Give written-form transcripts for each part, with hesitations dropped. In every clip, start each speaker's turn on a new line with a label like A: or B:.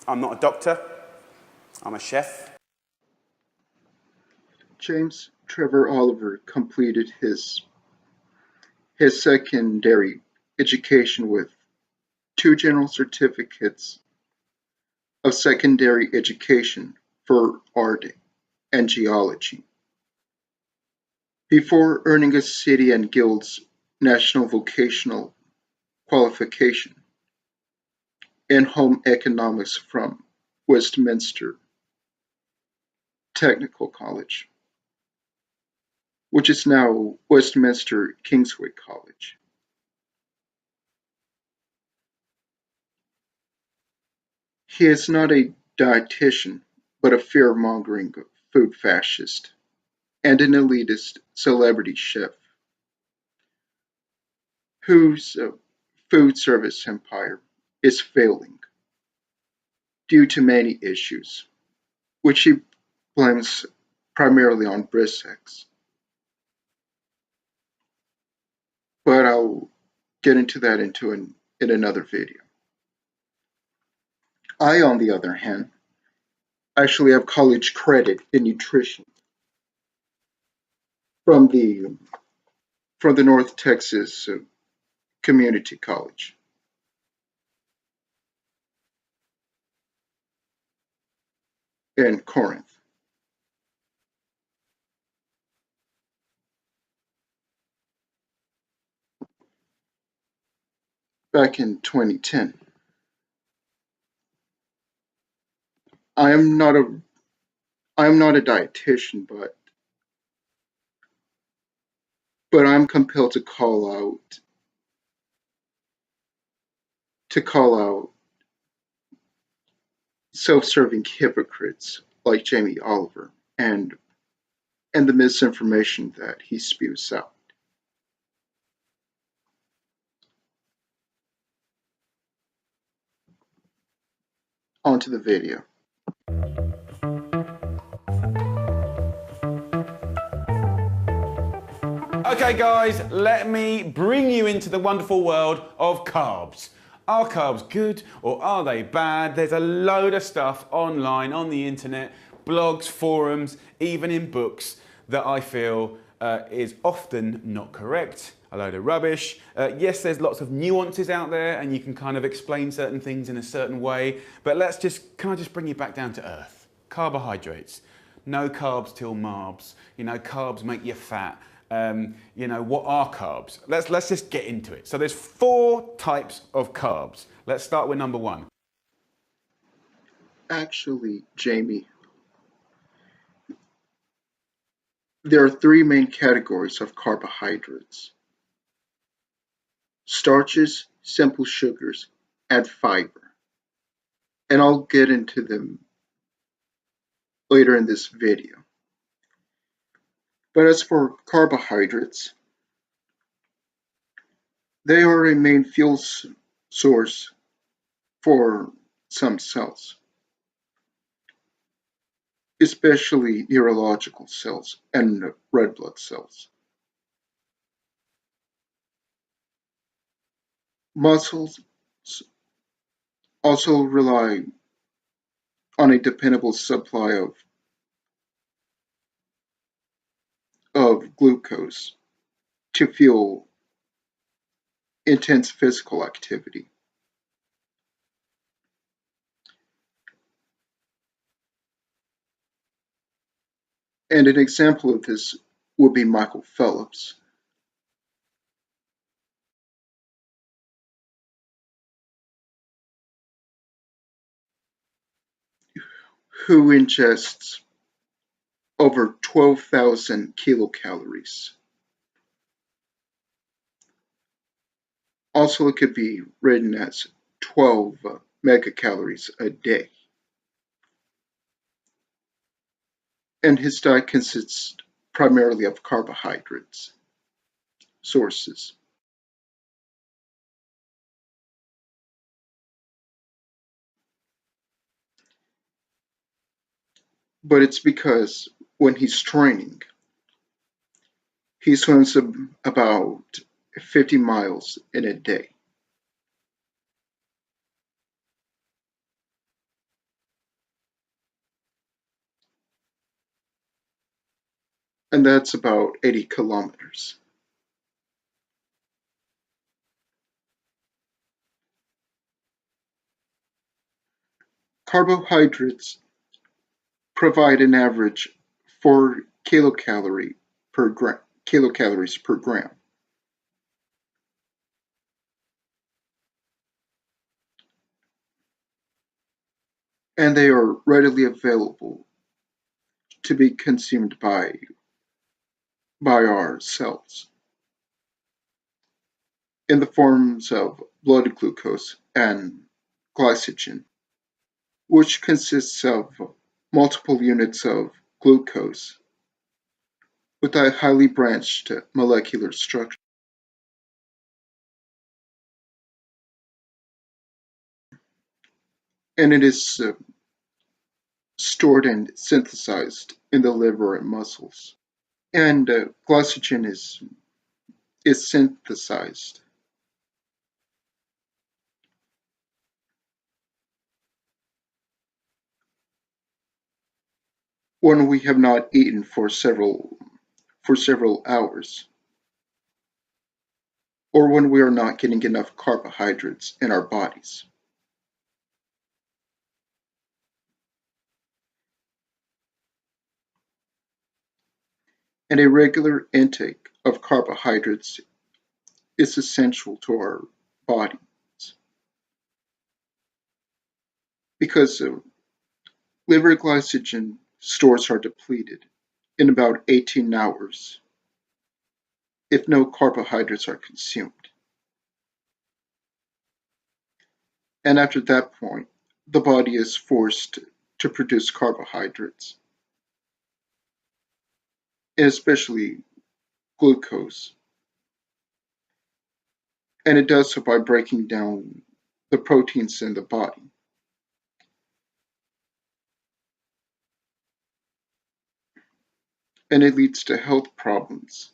A: I'm not a doctor, I'm a chef.
B: James Trevor Oliver completed his secondary education with 2 general certificates of secondary education for art and geology, before earning a City and Guilds National Vocational Qualification in Home Economics from Westminster Technical College, which is now Westminster Kingsway College. He is not a dietitian, but a fear-mongering food fascist and an elitist celebrity chef whose food service empire is failing due to many issues, which he blames primarily on breast sex. But I'll get into that in another video. I, on the other hand, actually have college credit in nutrition from the North Texas Community College in Corinth. Back in 2010. I am not a I am not a dietitian, but I'm compelled to call out self-serving hypocrites like Jamie Oliver and the misinformation that he spews out. Onto the video.
A: Okay guys, let me bring you into the wonderful world of carbs. Are carbs good or are they bad? There's a load of stuff online, on the internet, blogs, forums, even in books that I feel is often not correct, a load of rubbish. Yes, there's lots of nuances out there and you can kind of explain certain things in a certain way, but can I just bring you back down to earth? Carbohydrates. No carbs till marbs. You know, carbs make you fat. What are carbs? Let's just get into it. So there's 4 types of carbs. Let's start with number 1.
B: Actually, Jamie, there are 3 main categories of carbohydrates: starches, simple sugars, and fiber. And I'll get into them later in this video. But as for carbohydrates, they are a main fuel source for some cells, especially neurological cells and red blood cells. Muscles also rely on a dependable supply of glucose to fuel intense physical activity. And an example of this would be Michael Phelps, who ingests over 12,000 kilocalories. Also, it could be written as 12 megacalories a day. And his diet consists primarily of carbohydrates sources. But it's because when he's training, he swims about 50 miles in a day. and that's about 80 kilometers. Carbohydrates provide an average 4 kilocalories per gram, and they are readily available to be consumed by our cells in the forms of blood glucose and glycogen, which consists of multiple units of glucose with a highly branched molecular structure. And it is stored and synthesized in the liver and muscles. And glycogen is synthesized when we have not eaten for several hours, or when we are not getting enough carbohydrates in our bodies. And a regular intake of carbohydrates is essential to our bodies because liver glycogen stores are depleted in about 18 hours if no carbohydrates are consumed. And after that point, the body is forced to produce carbohydrates, and especially glucose. And it does so by breaking down the proteins in the body. And it leads to health problems,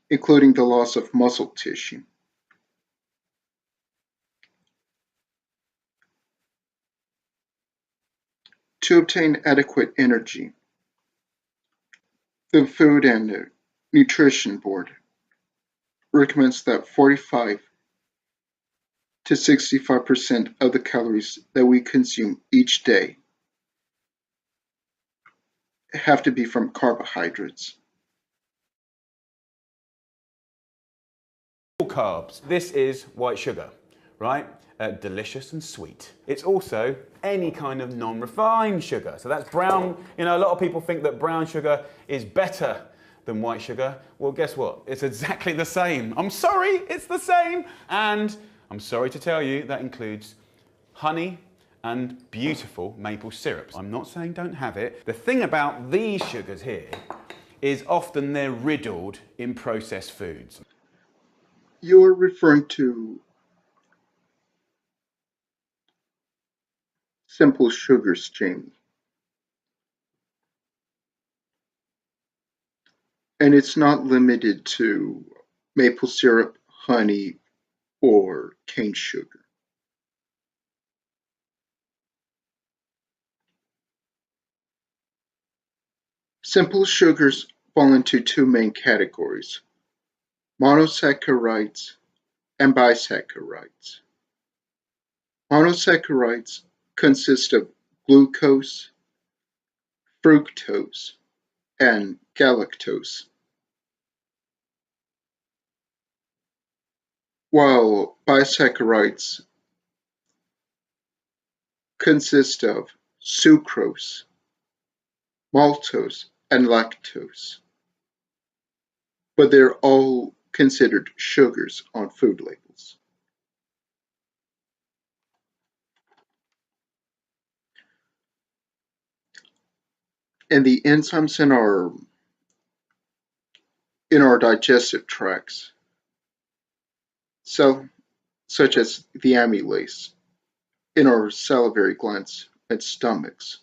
B: including the loss of muscle tissue. To obtain adequate energy, the Food and Nutrition Board recommends that 45 to 65% of the calories that we consume each day have to be from carbohydrates.
A: Carbs. This is white sugar, right? Delicious and sweet. It's also any kind of non-refined sugar. So that's brown. You know, a lot of people think that brown sugar is better than white sugar. Well, guess what? It's exactly the same. I'm sorry, it's the same. And I'm sorry to tell you that includes honey and beautiful maple syrups. I'm not saying don't have it. The thing about these sugars here is often they're riddled in processed foods.
B: You're referring to simple sugars, Jamie. And it's not limited to maple syrup, honey, or cane sugar. Simple sugars fall into two main categories: monosaccharides and bisaccharides. Monosaccharides consist of glucose, fructose, and galactose, while bisaccharides consist of sucrose, maltose, and lactose, but they're all considered sugars on food labels. And the enzymes in our digestive tracts, so such as the amylase in our salivary glands and stomachs,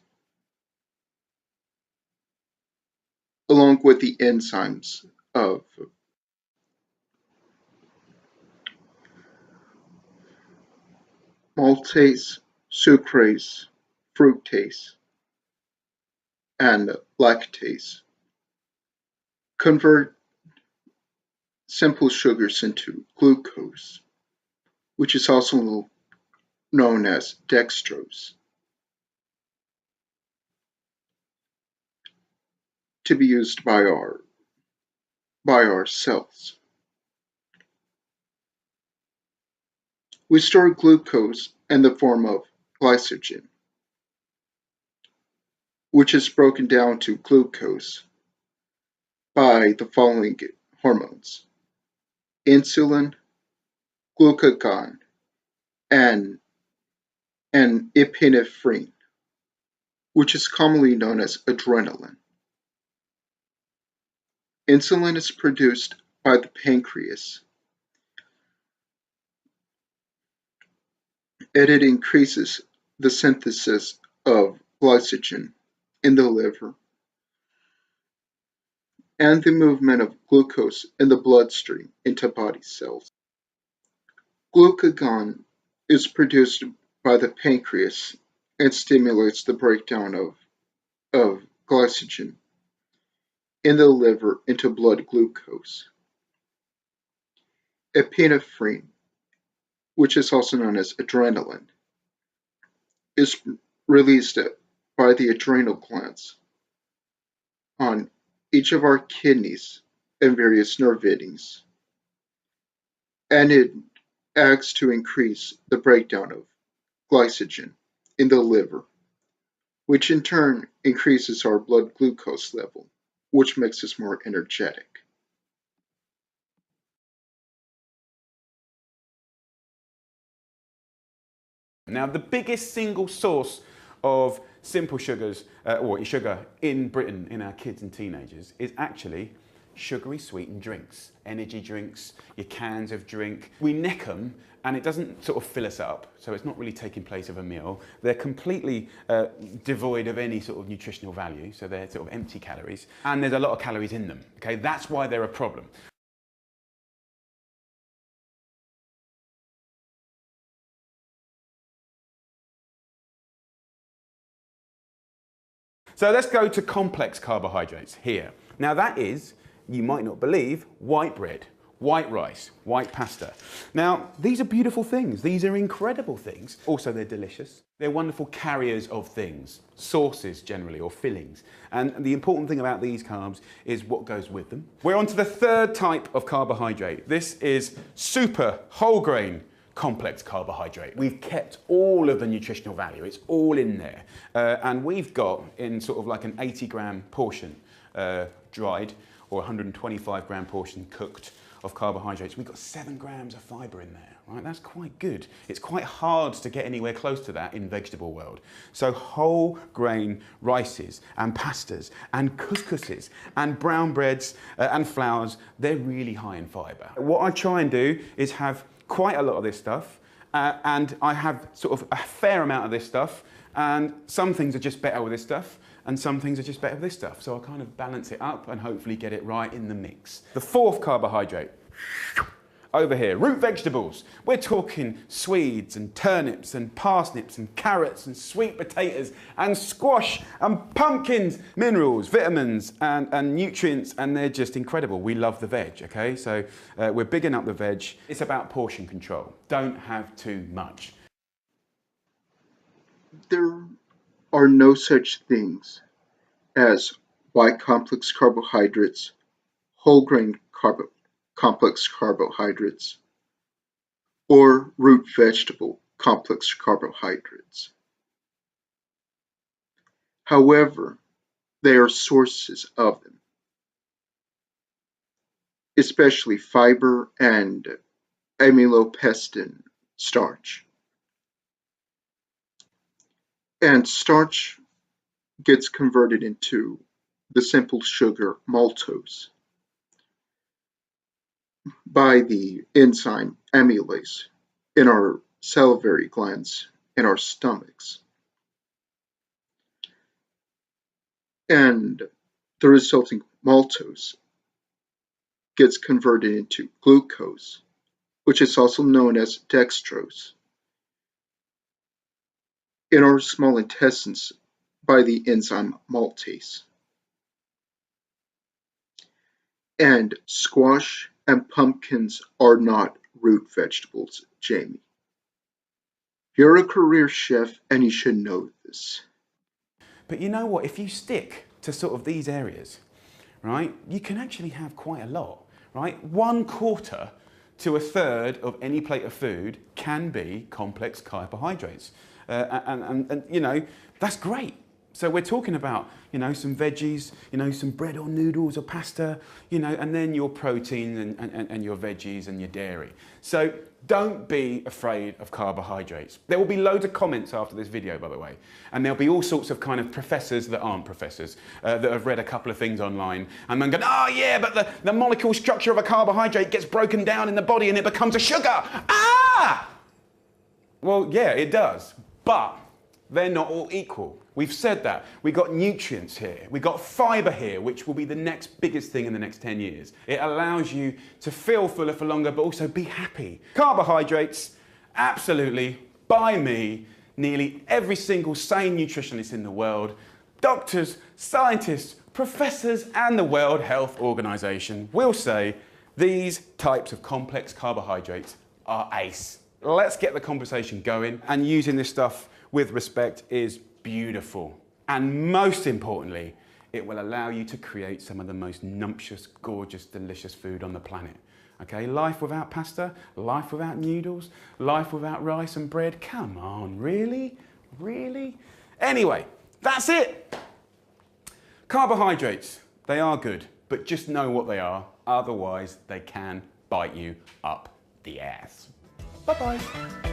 B: along with the enzymes of maltase, sucrase, fructase, and lactase convert simple sugars into glucose, which is also known as dextrose, to be used by our cells. We store glucose in the form of glycogen, which is broken down to glucose by the following hormones: insulin, glucagon, and epinephrine, which is commonly known as adrenaline. Insulin is produced by the pancreas, and it increases the synthesis of glycogen in the liver and the movement of glucose in the bloodstream into body cells. Glucagon is produced by the pancreas and stimulates the breakdown of glycogen in the liver into blood glucose. Epinephrine, which is also known as adrenaline, is released by the adrenal glands on each of our kidneys and various nerve endings, and it acts to increase the breakdown of glycogen in the liver, which in turn increases our blood glucose level, which makes us more energetic.
A: Now, the biggest single source of simple sugars, or sugar in Britain in our kids and teenagers is actually sugary sweetened drinks, energy drinks, your cans of drink. We nick them and it doesn't sort of fill us up, so it's not really taking place of a meal. They're completely devoid of any sort of nutritional value, so they're sort of empty calories, and there's a lot of calories in them. Okay, that's why they're a problem. So let's go to complex carbohydrates here. Now that is, you might not believe, white bread, white rice, white pasta. Now, these are beautiful things. These are incredible things. Also, they're delicious. They're wonderful carriers of things, sauces generally, or fillings. And the important thing about these carbs is what goes with them. We're on to the third type of carbohydrate. This is super whole grain complex carbohydrate. We've kept all of the nutritional value. It's all in there. And we've got in sort of like an 80-gram portion dried, or 125 gram portion cooked of carbohydrates, we've got 7 grams of fiber in there, right? That's quite good. It's quite hard to get anywhere close to that in vegetable world. So whole grain rices and pastas and couscouses and brown breads and flours, they're really high in fiber. What I try and do is have quite a lot of this stuff, and I have sort of a fair amount of this stuff, and some things are just better with this stuff, and some things are just better with this stuff. So I kind of balance it up and hopefully get it right in the mix. The fourth carbohydrate, over here, root vegetables. We're talking Swedes and turnips and parsnips and carrots and sweet potatoes and squash and pumpkins, minerals, vitamins and nutrients, and they're just incredible. We love the veg, okay? So we're bigging up the veg. It's about portion control. Don't have too much.
B: There are no such things as white complex carbohydrates, whole grain complex carbohydrates, or root vegetable complex carbohydrates. However, they are sources of them, especially fiber and amylopectin starch. And starch gets converted into the simple sugar maltose by the enzyme amylase in our salivary glands in our stomachs. And the resulting maltose gets converted into glucose, which is also known as dextrose, in our small intestines by the enzyme maltase. And squash and pumpkins are not root vegetables, Jamie. You're a career chef and you should know this.
A: But you know what? If you stick to sort of these areas, right, you can actually have quite a lot, right? 1/4 to 1/3 of any plate of food can be complex carbohydrates. And you know, that's great. So we're talking about, you know, some veggies, you know, some bread or noodles or pasta, you know, and then your protein and your veggies and your dairy. So don't be afraid of carbohydrates. There will be loads of comments after this video, by the way, and there'll be all sorts of kind of professors that aren't professors that have read a couple of things online and then go, oh yeah, but the molecule structure of a carbohydrate gets broken down in the body and it becomes a sugar. Ah! Well, yeah, it does, but they're not all equal. We've said that. We've got nutrients here. We've got fibre here, which will be the next biggest thing in the next 10 years. It allows you to feel fuller for longer, but also be happy. Carbohydrates, absolutely, by me, nearly every single sane nutritionist in the world, doctors, scientists, professors, and the World Health Organization will say these types of complex carbohydrates are ace. Let's get the conversation going, and using this stuff with respect is beautiful. And most importantly, it will allow you to create some of the most numptious, gorgeous, delicious food on the planet. Okay, life without pasta, life without noodles, life without rice and bread. Come on, really? Really? Anyway, that's it. Carbohydrates, they are good, but just know what they are. Otherwise, they can bite you up the ass. Bye-bye.